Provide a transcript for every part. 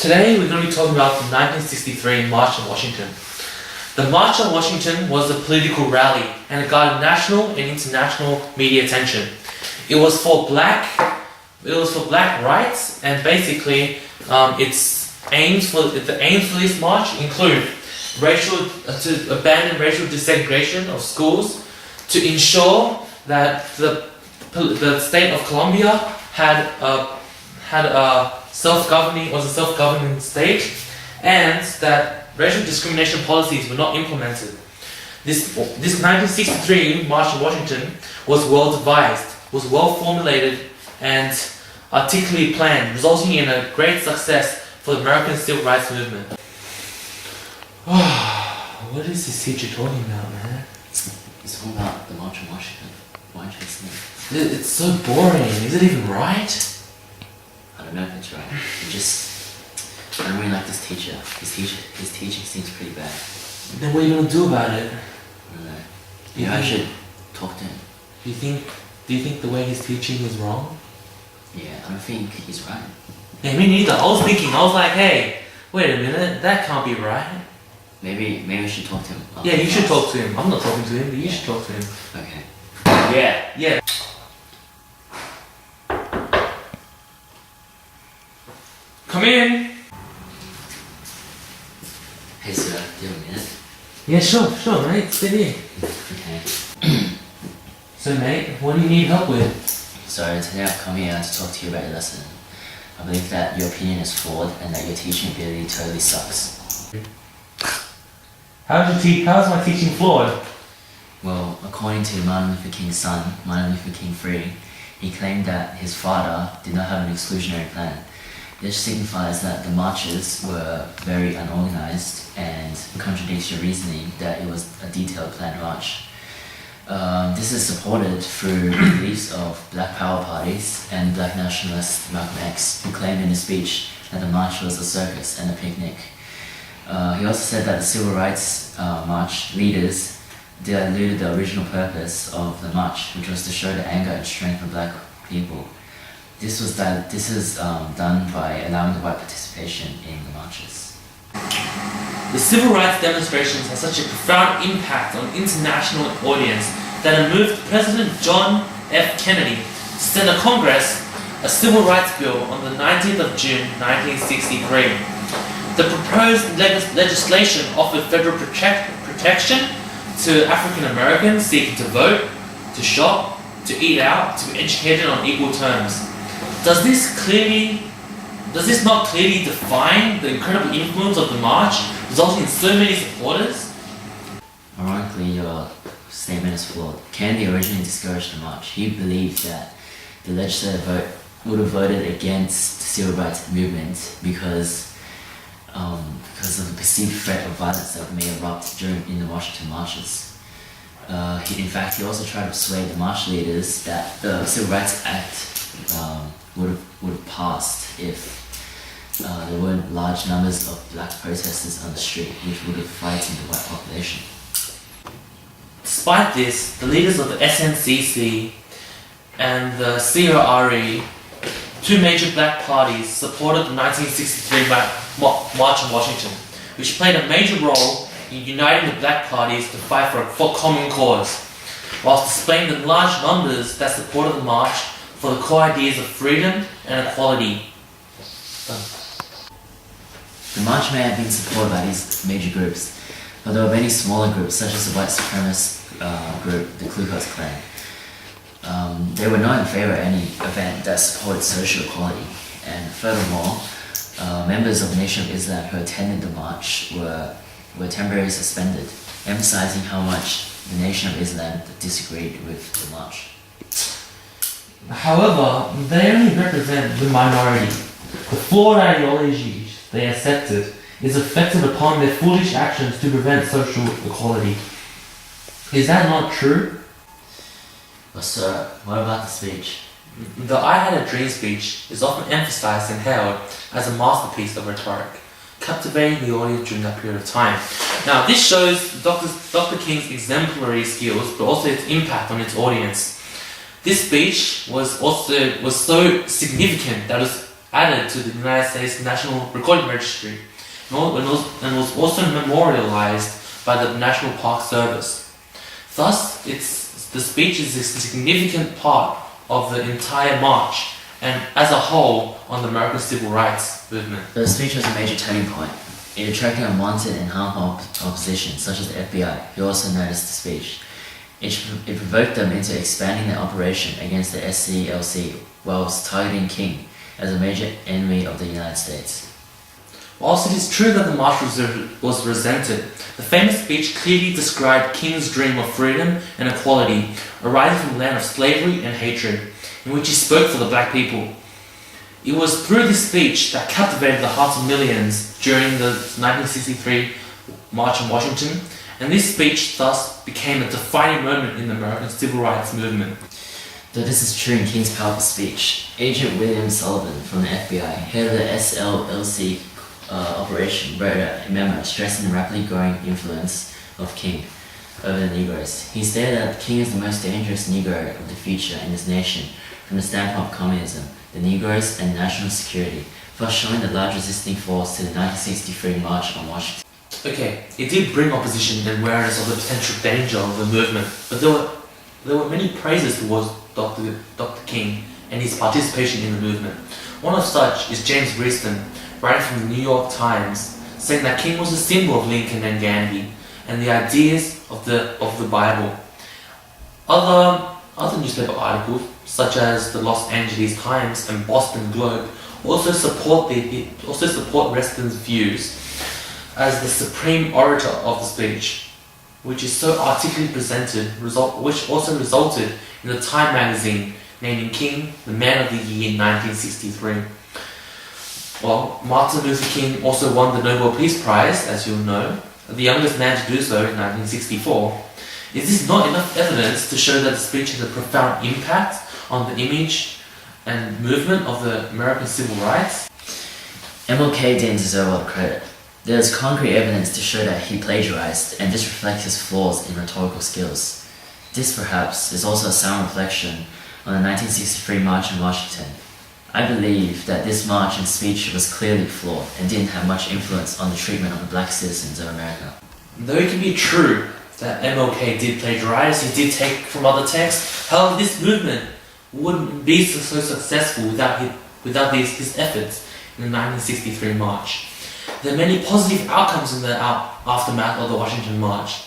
Today we're going to be talking about the 1963 March on Washington. The March on Washington was a political rally and it got national and international media attention. It was for black rights, and basically the aims for this march include to abandon racial desegregation of schools, to ensure that the state of Colombia had a self-governing state, and that racial discrimination policies were not implemented. This 1963 March on Washington was well devised, was well formulated, and articulately planned, resulting in a great success for the American Civil Rights Movement. What is this teacher talking about, man? It's all about the March on Washington. Why aren't you listening? It's so boring. Is it even right? I don't know if it's right. I don't really like this teacher. His teaching seems pretty bad. Then what are you gonna do about it? I don't know. Maybe I should talk to him. Do you think the way he's teaching is wrong? Yeah, I don't think he's right. Yeah, me neither. I was like, hey, wait a minute, that can't be right. Maybe I should talk to him. Yeah, you should talk to him. I'm not talking to him, but you should talk to him. Okay. Yeah. Come in. Hey sir, do you have a minute? Yeah, sure, mate. Sit here. Okay. So, mate, what do you need help with? So today I've come here to talk to you about your lesson. I believe that your opinion is flawed and that your teaching ability totally sucks. How is my teaching flawed? Well, according to Martin Luther King's son, Martin Luther King III, he claimed that his father did not have an exclusionary plan. This signifies that the marches were very unorganized and contradicts your reasoning that it was a detailed planned march. This is supported through the beliefs of Black Power parties and Black nationalist Malcolm X, who claimed in his speech that the march was a circus and a picnic. He also said that the Civil Rights March leaders diluted the original purpose of the march, which was to show the anger and strength of black people. This is done by allowing the white participation in the marches. The civil rights demonstrations had such a profound impact on international audience that it moved President John F. Kennedy to send to Congress a civil rights bill on the 19th of June 1963. The proposed legislation offered federal protection to African Americans seeking to vote, to shop, to eat out, to be educated on equal terms. Does this not clearly define the incredible influence of the march, resulting in so many supporters? Ironically, your statement is flawed. Kennedy originally discouraged the march. He believed that the legislative vote would have voted against the civil rights movement because of the perceived threat of violence that may erupt in the Washington marches. In fact, he also tried to persuade the march leaders that the Civil Rights Act would have passed if there weren't large numbers of black protesters on the street, which would have frightened the white population. Despite this, the leaders of the SNCC and the CRRE, two major black parties, supported the 1963 March on Washington, which played a major role in uniting the black parties to fight for a common cause, whilst displaying the large numbers that supported the march for the core ideas of freedom and equality. The march may have been supported by these major groups, but there were many smaller groups, such as the white supremacist group, the Ku Klux Klan. They were not in favor of any event that supported social equality, and furthermore, members of the Nation of Islam who attended the march were temporarily suspended, emphasizing how much the Nation of Islam disagreed with the march. However, they only represent the minority. The flawed ideologies they accepted is affected upon their foolish actions to prevent social equality. Is that not true? But sir, what about the speech? The I Had a Dream speech is often emphasized and hailed as a masterpiece of rhetoric, captivating the audience during that period of time. Now, this shows Dr. King's exemplary skills, but also its impact on its audience. This speech was so significant that it was added to the United States National Recording Registry and was also memorialized by the National Park Service. Thus, the speech is a significant part of the entire march and as a whole on the American Civil Rights Movement. The speech was a major turning point. It attracted unwanted and harmful opposition, such as the FBI, who also noticed the speech. It provoked them into expanding their operation against the SCLC, whilst targeting King as a major enemy of the United States. Whilst it is true that the march was resented, the famous speech clearly described King's dream of freedom and equality arising from a land of slavery and hatred, in which he spoke for the black people. It was through this speech that captivated the hearts of millions during the 1963 March on Washington, and this speech thus became a defining moment in the American Civil Rights Movement. Though this is true in King's powerful speech, Agent William Sullivan from the FBI, head of the SLLC operation, wrote a memo stressing the rapidly growing influence of King over the Negroes. He stated that King is the most dangerous Negro of the future in this nation from the standpoint of communism, the Negroes, and national security, thus showing the large resisting force to the 1963 March on Washington. Okay, it did bring opposition and awareness of the potential danger of the movement, but there were many praises towards Dr. King and his participation in the movement. One of such is James Reeston, writing from the New York Times, saying that King was a symbol of Lincoln and Gandhi and the ideas of the Bible. Other newspaper articles, such as the Los Angeles Times and Boston Globe, also support Reston's views as the supreme orator of the speech, which is so articulately presented, which also resulted in the Time magazine naming King the Man of the Year in 1963. Well, Martin Luther King also won the Nobel Peace Prize, as you'll know, the youngest man to do so in 1964. Is this not enough evidence to show that the speech has a profound impact on the image and movement of the American civil rights? MLK didn't deserve all the credit. There is concrete evidence to show that he plagiarized, and this reflects his flaws in rhetorical skills. This, perhaps, is also a sound reflection on the 1963 March on Washington. I believe that this march and speech was clearly flawed and didn't have much influence on the treatment of the black citizens of America. Though it can be true that MLK did plagiarize, he did take from other texts, however, this movement wouldn't be so successful without his efforts in the 1963 March. There are many positive outcomes in the aftermath of the Washington March.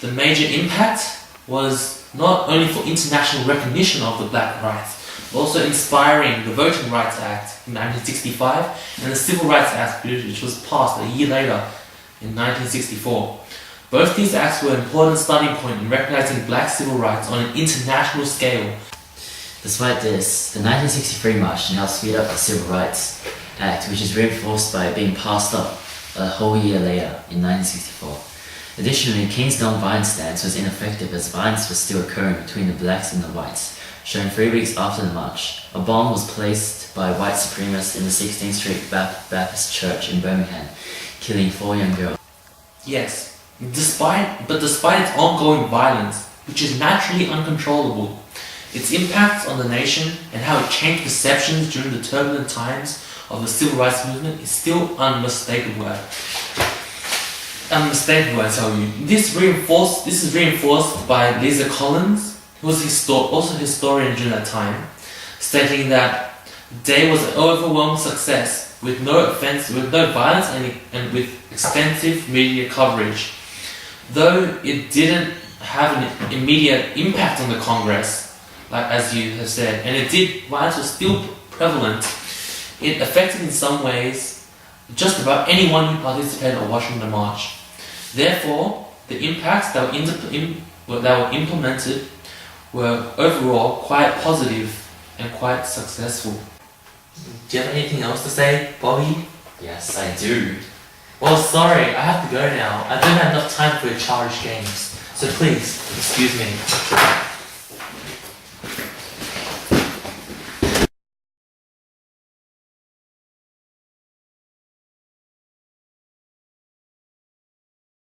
The major impact was not only for international recognition of the black rights, but also inspiring the Voting Rights Act in 1965 and the Civil Rights Act, which was passed a year later in 1964. Both these acts were an important starting point in recognizing black civil rights on an international scale. Despite this, the 1963 March did not speed up the Civil Rights Act, which is reinforced by being passed up a whole year later in 1964. Additionally, King's non-violence stance was ineffective as violence was still occurring between the blacks and the whites. Showing 3 weeks after the march, a bomb was placed by white supremacists in the 16th Street Baptist Church in Birmingham, killing 4 young girls. Yes, despite its ongoing violence, which is naturally uncontrollable, its impact on the nation and how it changed perceptions during the turbulent times of the civil rights movement is still unmistakable. I tell you. This is reinforced by Lisa Collins, who was also a historian during that time, stating that the day was an overwhelming success with no violence and with extensive media coverage. Though it didn't have an immediate impact on the Congress, like as you have said, and violence was still prevalent, it affected in some ways just about anyone who participated or watched the march. Therefore, the impacts that were implemented were overall quite positive and quite successful. Do you have anything else to say, Bobby? Yes, I do. Well, sorry, I have to go now. I don't have enough time for your childish games. So please, excuse me.